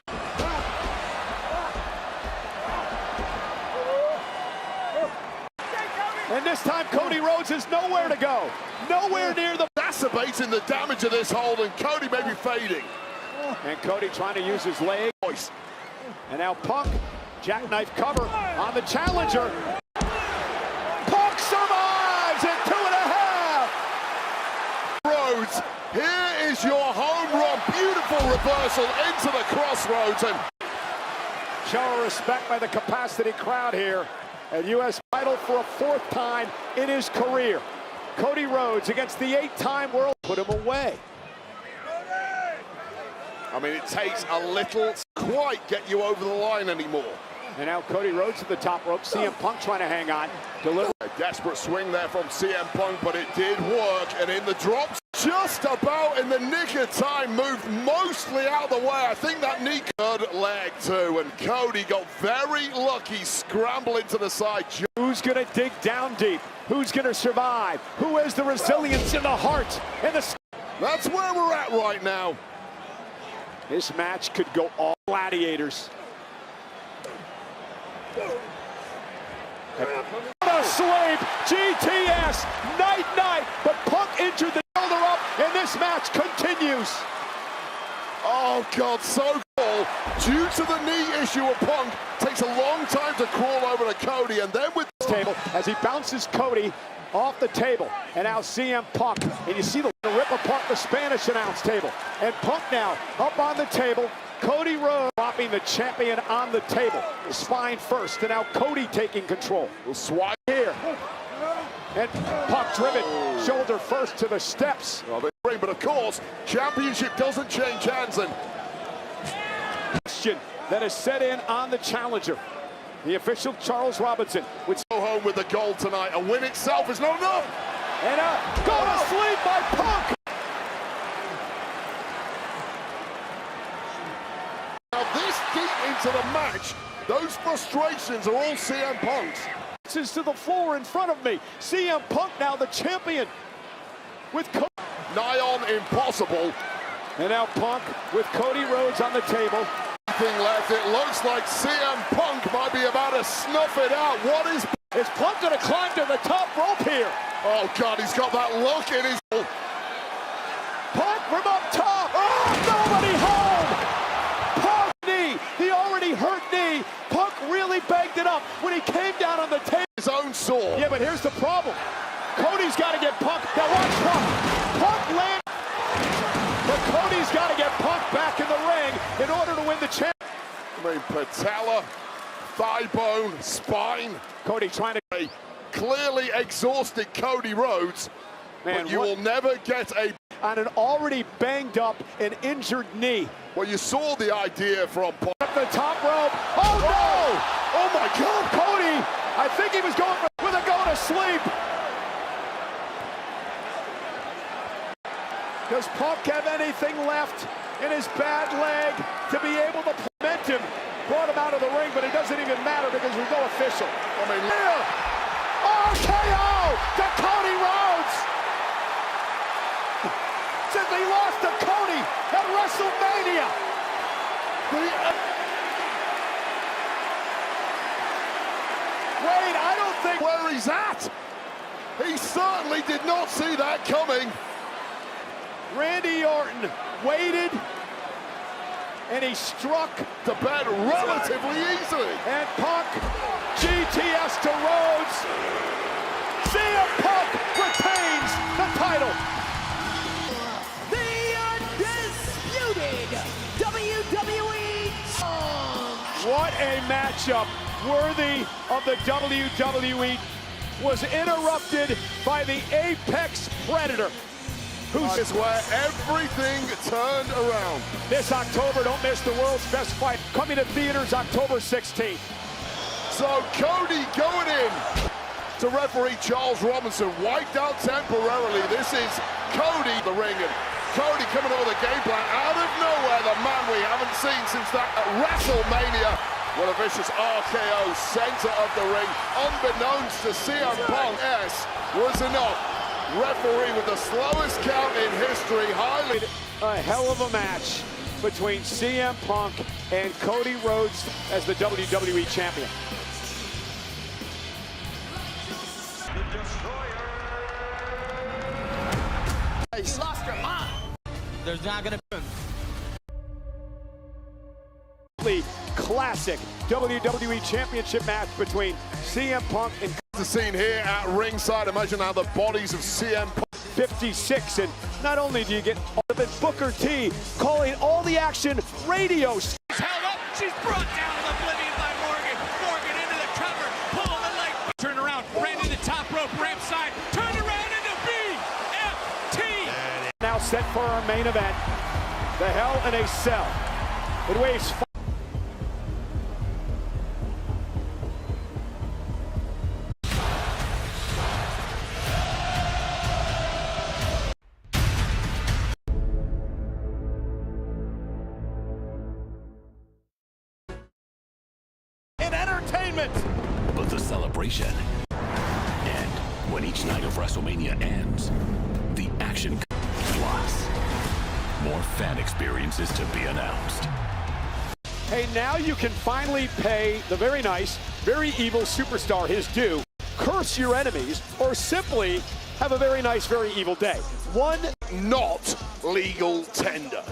S2: And this time Cody Rhodes is nowhere to go. Nowhere near the...
S6: Exacerbating the damage of this hold, and Cody may be fading.
S2: And Cody trying to use his leg. And now Punk, jackknife cover on the challenger. Punk survives at 2.5.
S6: Rhodes, here is your home run. Beautiful reversal into the crossroads. And
S2: show respect by the capacity crowd here. A U.S. title for a 4th time in his career. Cody Rhodes against the 8-time world. Put him away.
S6: I mean, it takes a little to quite get you over the line anymore.
S2: And now Cody Rhodes to the top rope. CM Punk trying to hang on. Deliver.
S6: A desperate swing there from CM Punk, but it did work. And in the drops, just about in the nick of time, moved mostly out of the way. I think that knee good leg too. And Cody got very lucky, scrambling to the side.
S2: Who's going to dig down deep? Who's going to survive? Who has the resilience in the heart? And the...
S6: That's where we're at right now.
S2: This match could go all gladiators. Slave, GTS, night, but Punk injured the shoulder up, and this match continues.
S6: Oh, God, so cool. Due to the knee issue of Punk, takes a long time to crawl over to Cody, and then with
S2: table as he bounces Cody off the table, and now CM Punk, and you see the rip apart the Spanish announce table, and Punk now up on the table. Cody Rhodes dropping the champion on the table, spine first, and now Cody taking control.
S6: We'll swipe
S2: here, and Punk driven shoulder first to the steps.
S6: Well, but of course, championship doesn't change hands, and
S2: question that is set in on the challenger. The official Charles Robinson would
S6: go home with the gold tonight. A win itself is not enough.
S2: And go to sleep by Punk.
S6: Now this deep into the match, those frustrations are all CM Punk's.
S2: This is to the floor in front of me. CM Punk now the champion with
S6: nigh on impossible.
S2: And now Punk with Cody Rhodes on the table.
S6: Left. It looks like CM Punk might be about to snuff it out. What is
S2: Punk going to climb to the top rope here?
S6: Oh, God, he's got that look in his...
S2: Punk from up top. Oh, nobody home. Punk knee. The already hurt knee. Punk really bagged it up when he came down on the table.
S6: His own sword.
S2: Yeah, but here's the problem. Cody's got to get Punk. Now watch Punk. Punk lands. But Cody's got to get Punk back in the ring in order to win the championship.
S6: I mean, patella, thigh bone, spine.
S2: Cody trying to...
S6: Clearly exhausted Cody Rhodes. Man, but you will never get a...
S2: On an already banged up and injured knee.
S6: Well, you saw the idea from Punk.
S2: Up the top rope. Oh, no!
S6: Oh, my God!
S2: Cody, I think he was going with a go to sleep. Does Punk have anything left in his bad leg to be able to prevent him? Brought him out of the ring, but it doesn't even matter because there's no official.
S6: I mean,
S2: RKO to Cody Rhodes! Since he lost to Cody at WrestleMania. Wait, I don't think
S6: where he's at. He certainly did not see that coming.
S2: Randy Orton waited, and he struck
S6: the bed relatively easily.
S2: And Punk, GTS to Rhodes. CM Punk retains the title.
S5: The undisputed WWE.
S2: What a matchup worthy of the WWE. Was interrupted by the Apex Predator.
S6: Who's where everything turned around.
S2: This October, don't miss the world's best fight. Coming to theaters October 16th.
S6: So Cody going in to referee Charles Robinson, wiped out temporarily. This is Cody the ring, and Cody coming up with a game plan out of nowhere. The man we haven't seen since that at WrestleMania. What a vicious RKO, center of the ring, unbeknownst to CM Punk. Yes, was enough. Referee with the slowest count in history. Highly
S2: a hell of a match between CM Punk and Cody Rhodes as the WWE champion.
S5: You lost your mind.
S9: There's not gonna
S2: be classic WWE Championship match between CM Punk and
S6: the scene here at ringside. Imagine how the bodies of CM Punk
S2: 56, and not only do you get but Booker T calling all the action radio.
S9: She's held up. She's brought down in oblivion by Morgan. Morgan into the cover, pulling the leg. Turn around, ran to the top rope, ramp side, turned around into BFT.
S2: Now set for our main event, the Hell in a Cell. It weighs entertainment.
S11: But the celebration, and when each night of WrestleMania ends, the action plus more fan experiences to be announced.
S2: Hey, now you can finally pay the very nice, very evil superstar his due, curse your enemies, or simply have a very nice, very evil day. One
S6: not legal tender.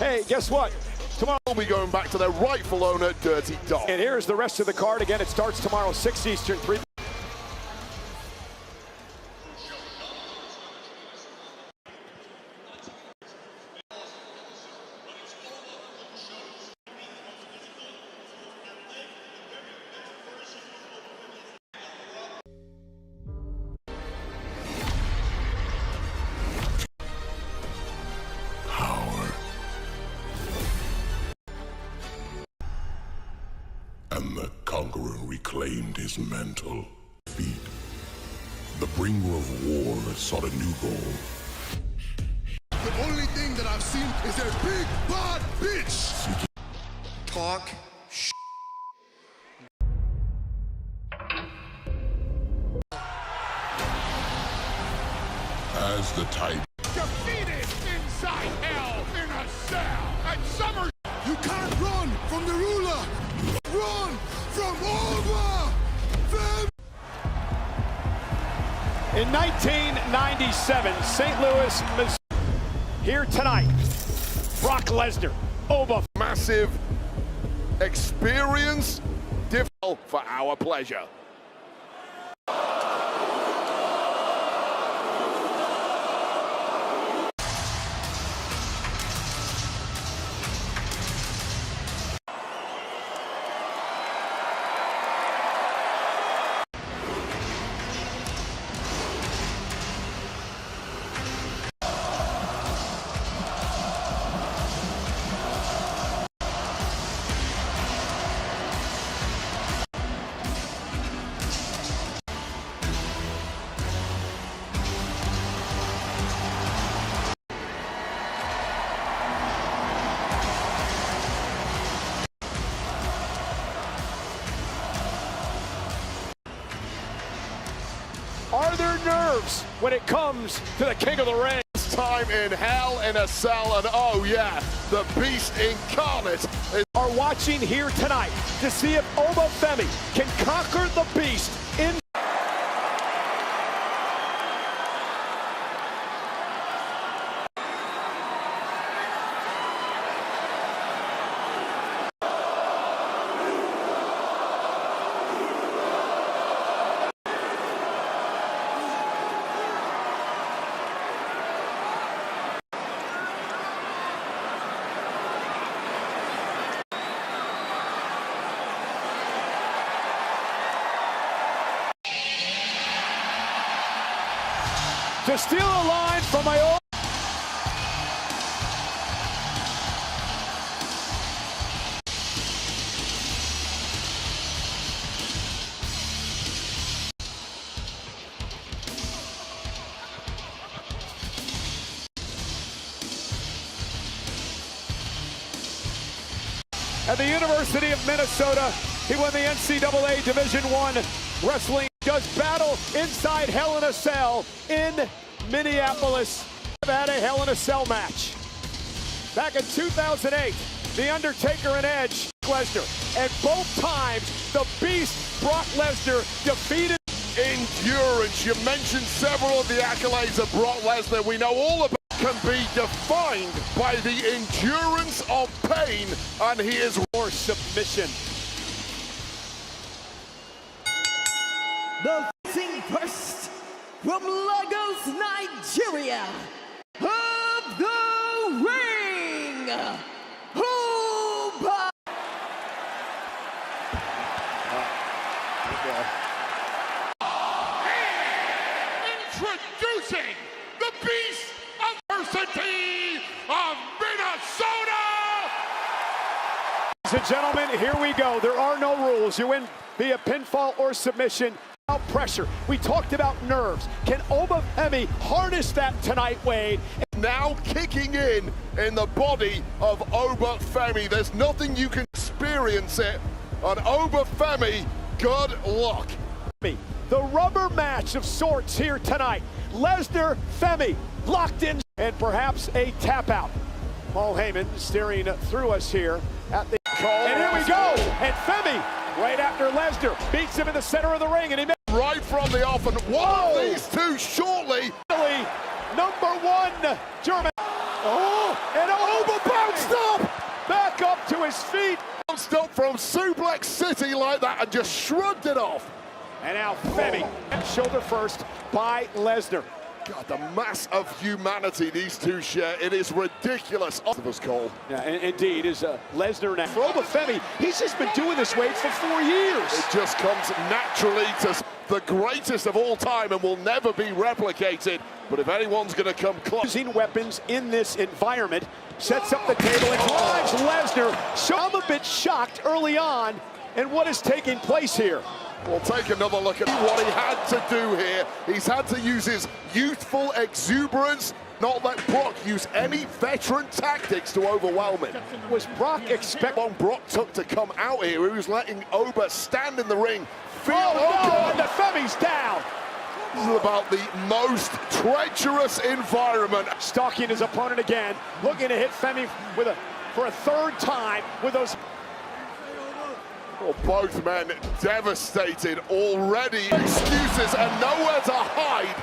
S2: Hey, guess what? Tomorrow
S6: We'll be going back to their rightful owner, Dirty Dog.
S2: And here's the rest of the card. Again, it starts tomorrow, 6 Eastern, 3.
S12: And the conqueror reclaimed his mantle. Feet. The bringer of war sought a new goal.
S13: The only thing that I've seen is a big bad bitch. Talk.
S12: As the tide.
S6: Defeated inside hell in a cell at SummerSlam.
S13: You can't run from the ruler. Run from over them.
S2: In 1997, St. Louis, Missouri. Here tonight, Brock Lesnar, Oba.
S6: Massive experience, difficult for our pleasure.
S2: Are there nerves when it comes to the King of the Ring?
S6: Time in hell in a cell, and oh yeah, the beast incarnate
S2: are watching here tonight to see if Oba Femi can conquer the beast in. To steal a line from my own. At the University of Minnesota, he won the NCAA Division I wrestling. Does battle inside Hell in a Cell in Minneapolis. Had a Hell in a Cell match. Back in 2008, The Undertaker and Edge, Lesnar. And both times, the Beast, Brock Lesnar, defeated.
S6: Endurance. You mentioned several of the accolades of Brock Lesnar. We know all about can be defined by the endurance of pain, and he is
S2: more submission.
S5: The fighting first from Lagos, Nigeria, of the ring, Oba.
S6: Introducing the Beast of Adversity of Minnesota.
S2: Ladies and gentlemen, here we go. There are no rules. You win via pinfall or submission. Pressure. We talked about nerves. Can Oba Femi harness that tonight, Wade?
S6: Now kicking in the body of Oba Femi. There's nothing you can experience it on Oba Femi. Good luck.
S2: The rubber match of sorts here tonight. Lesnar, Femi, locked in, and perhaps a tap out. Paul Heyman steering through us here at the and here we go. And Femi, right after Lesnar, beats him in the center of the ring, and he
S6: right from the off, and one of these two shortly.
S2: Number one, German. Oh, and Oba bounced his feet.
S6: Bounced up from Suplex City like that and just shrugged it off.
S2: And now Femi, shoulder first by Lesnar.
S6: God, the mass of humanity these two share, it is ridiculous. Cole.
S2: Yeah, indeed, is Lesnar now. For Femi, he's just been doing this weight for 4 years.
S6: It just comes naturally to the greatest of all time and will never be replicated. But if anyone's going to come close.
S2: Using weapons in this environment, sets up the table and drives Lesnar. So I'm a bit shocked early on in what is taking place here.
S6: We'll take another look at what he had to do here. He's had to use his youthful exuberance, not let Brock use any veteran tactics to overwhelm him.
S2: Was Brock
S6: What Brock took to come out here, he was letting Oba stand in the ring.
S2: And the Femi's down.
S6: This is about the most treacherous environment.
S2: Stalking his opponent again, looking to hit Femi for a third time with those.
S6: Well, both men devastated already. Excuses and nowhere to hide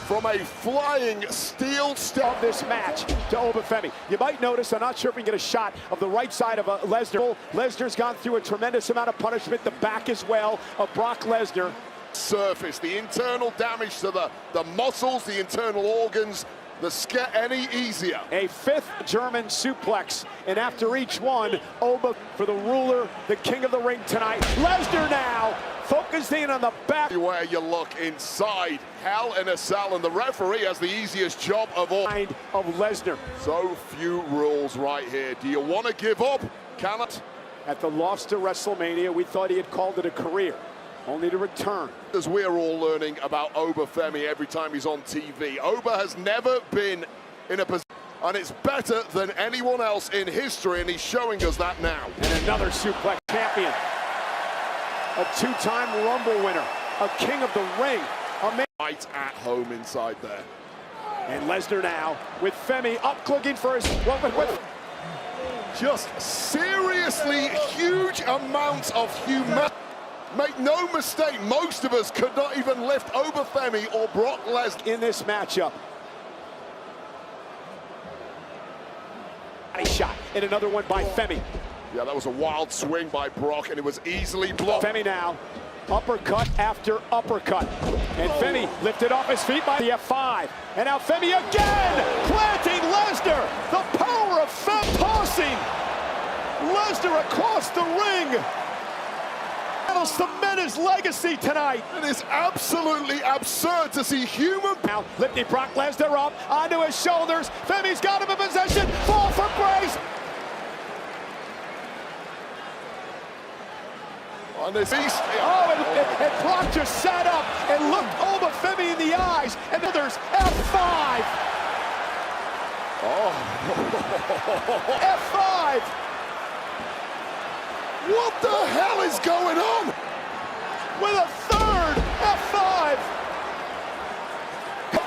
S6: from a flying steel
S2: of this match to Oba Femi. You might notice, I'm not sure if we can get a shot of the right side of Lesnar. Lesnar's gone through a tremendous amount of punishment, the back as well of Brock Lesnar.
S6: Surface, the internal damage to the muscles, the internal organs, get any easier.
S2: A fifth German suplex, and after each one, Oba for the ruler, the king of the ring tonight. Lesnar now focusing on the back.
S6: Where you look inside Hell in a Cell, and the referee has the easiest job of all.
S2: Of Lesnar.
S6: So few rules right here. Do you want to give up? Cannot.
S2: At the loss to WrestleMania, we thought he had called it a career, only to return.
S6: As we're all learning about Oba Femi every time he's on TV, Oba has never been in a position, and it's better than anyone else in history, and he's showing us that now.
S2: And another suplex champion, a two-time Rumble winner, a king of the ring, a man
S6: right at home inside there.
S2: And Lesnar now with Femi up looking for his
S6: just seriously huge amounts of humanity. Make no mistake, most of us could not even lift Oba Femi or Brock Lesnar
S2: in this matchup. A shot, and another one by Femi.
S6: Yeah, that was a wild swing by Brock, and it was easily blocked.
S2: Femi now, uppercut after uppercut. And Femi lifted off his feet by the F5. And now Femi again, planting Lesnar. The power of Femi tossing Lesnar across the ring. That'll cement his legacy tonight.
S6: It is absolutely absurd to see human.
S2: Now lifting Brock Lesnar up onto his shoulders. Femi's got him in possession. Fall for Brace.
S6: On this east.
S2: And Brock just sat up and looked Oba Femi in the eyes. And then there's F5. F5.
S6: What the hell is going on?
S2: With a third F5.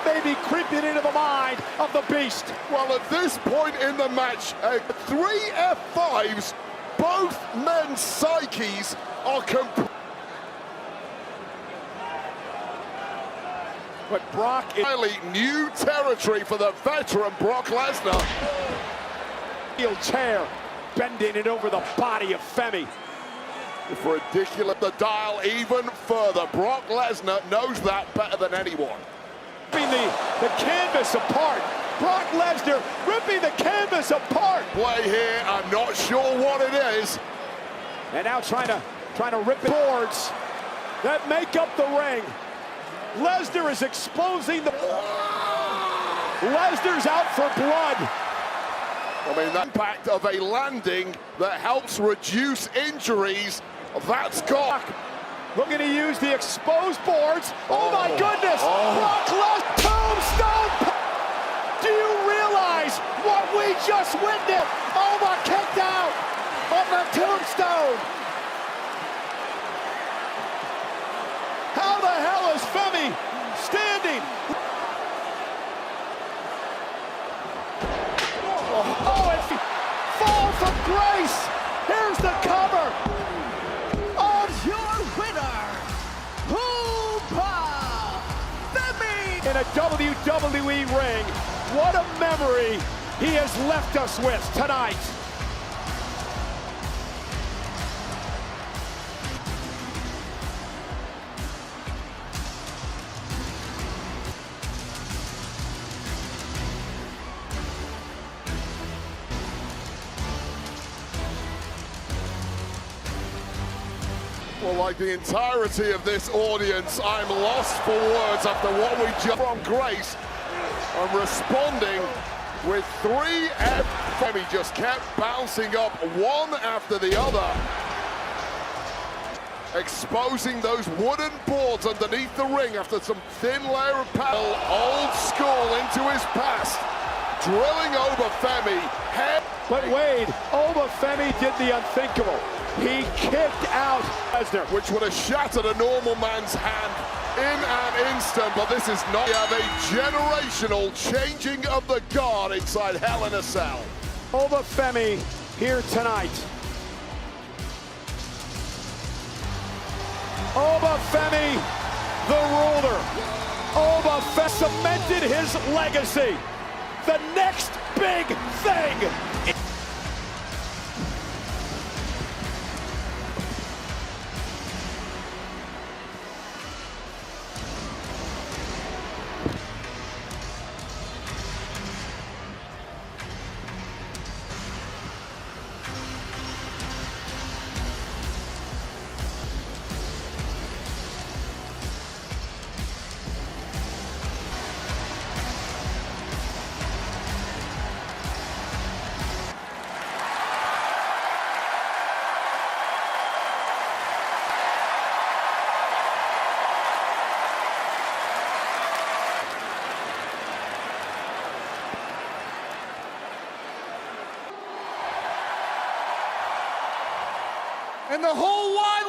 S2: Maybe creeping into the mind of the beast.
S6: Well, at this point in the match, 3 F5s, both men's psyches are
S2: But Brock is
S6: entirely new territory for the veteran Brock Lesnar.
S2: Heel chair. Bending it over the body of Femi.
S6: It's ridiculous. The dial even further. Brock Lesnar knows that better than anyone.
S2: Ripping the canvas apart. Brock Lesnar ripping the canvas apart.
S6: Play here. I'm not sure what it is.
S2: And now trying to rip boards that make up the ring. Lesnar is exposing the. Lesnar's out for blood.
S6: I mean, the impact of a landing that helps reduce injuries, that's gone.
S2: Looking to use the exposed boards. Oh my goodness! Brock Lesnar, tombstone! Do you realize what we just witnessed? Oba kicked out of the tombstone. How the hell is Femi standing? Fall from grace. Here's the cover of
S5: your winner, Oba Femi.
S2: In a WWE ring. What a memory he has left us with tonight.
S6: Well, like the entirety of this audience, I'm lost for words after what we just from Grace. I'm responding with 3 F. Femi just kept bouncing up one after the other, exposing those wooden boards underneath the ring after some thin layer of panel. Old school into his past, drilling over Femi.
S2: But Wade, Femi did the unthinkable. He kicked out Lesnar,
S6: which would have shattered a normal man's hand in an instant, but this is not. We have a generational changing of the guard inside Hell in a Cell.
S2: Femi here tonight. Femi, the ruler. Femi cemented his legacy. The next big thing.
S13: And the whole wide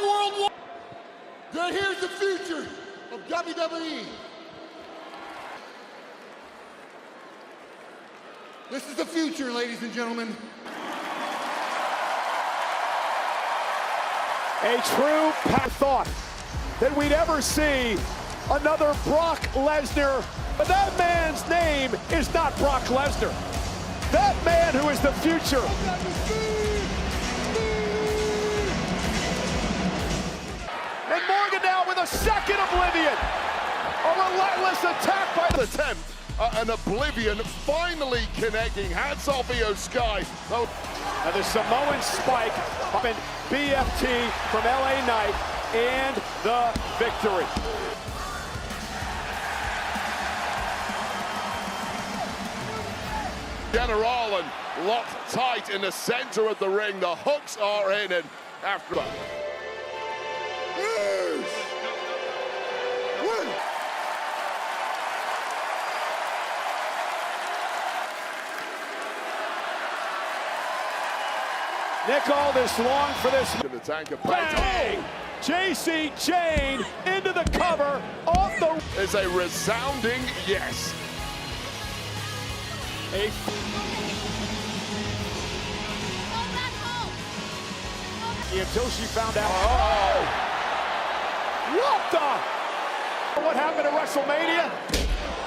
S13: world, here's the future of WWE. This is the future, ladies and gentlemen.
S2: A true thought that we'd ever see another Brock Lesnar, but that man's name is not Brock Lesnar. That man who is the future. And Morgan now with a second Oblivion. A relentless attack by the
S6: attempt. An Oblivion finally connecting. Hats off Io Sky.
S2: And the Samoan spike up in BFT from LA Knight and the victory.
S6: General and locked tight in the center of the ring. The hooks are in, and after
S2: Nick Aldis long for this.
S6: the tank of
S2: bang! JC Jane into the cover off the.
S6: Is a resounding yes.
S2: Until she found out. What happened at WrestleMania?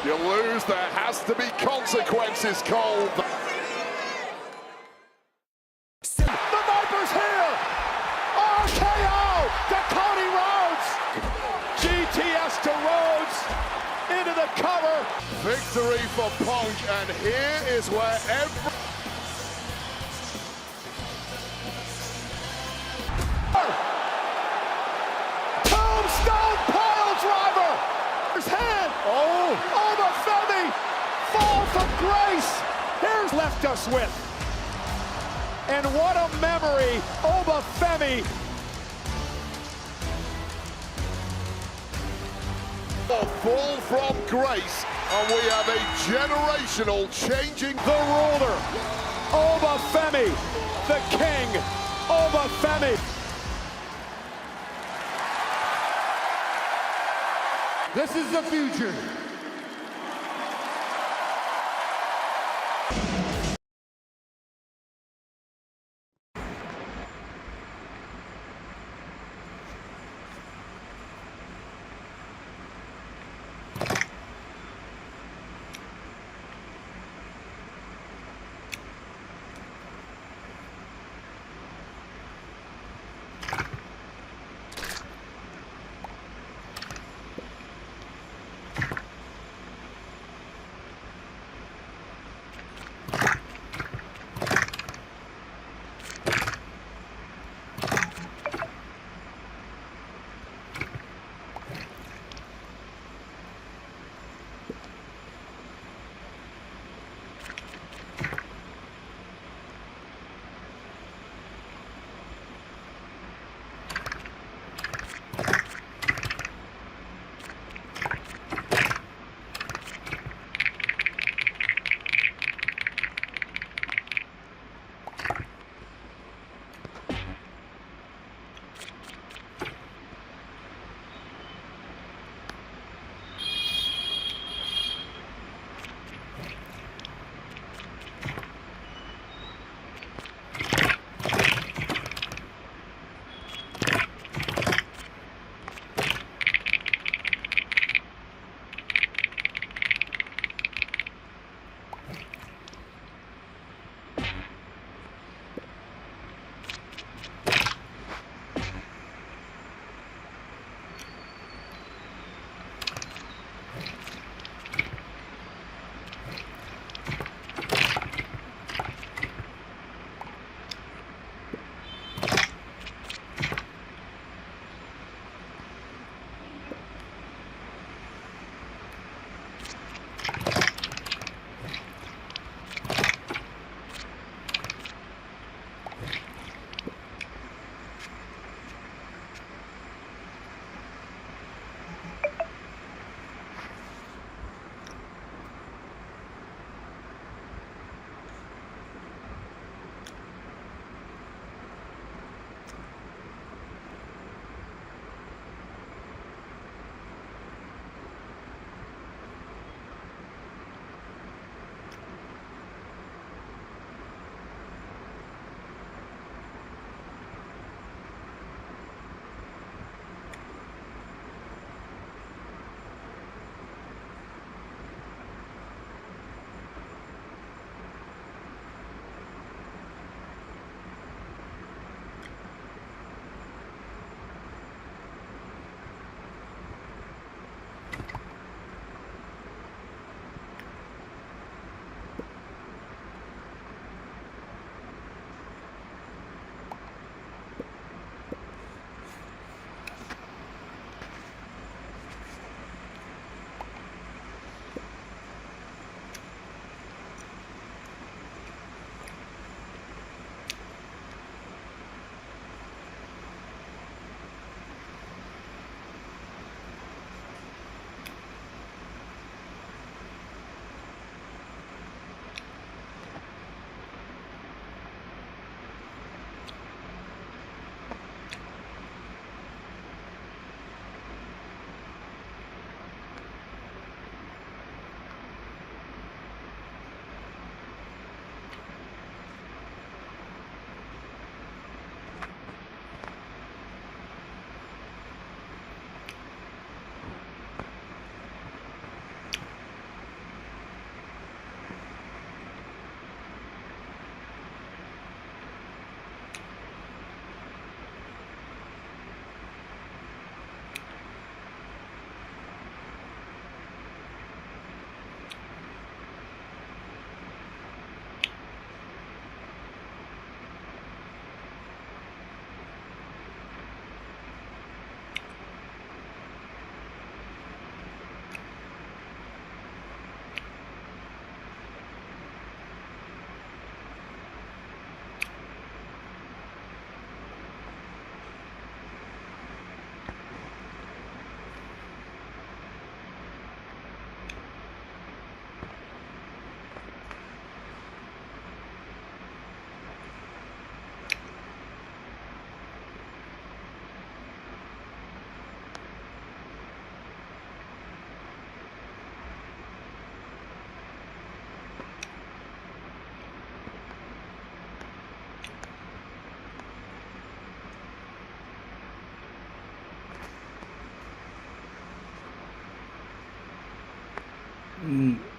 S6: You lose, there has to be consequences, Cole.
S2: The Viper's here! RKO to Cody Rhodes! GTS to Rhodes into the cover.
S6: Victory for Punk, and here is where
S2: Tombstone pile driver! His hand! Femi! Fall from grace! Here's left us with. And what a memory, Femi.
S6: Fall from grace, and we have a generational changing.
S2: The ruler, Femi, the king, Femi.
S13: This is the future.
S14: Mm.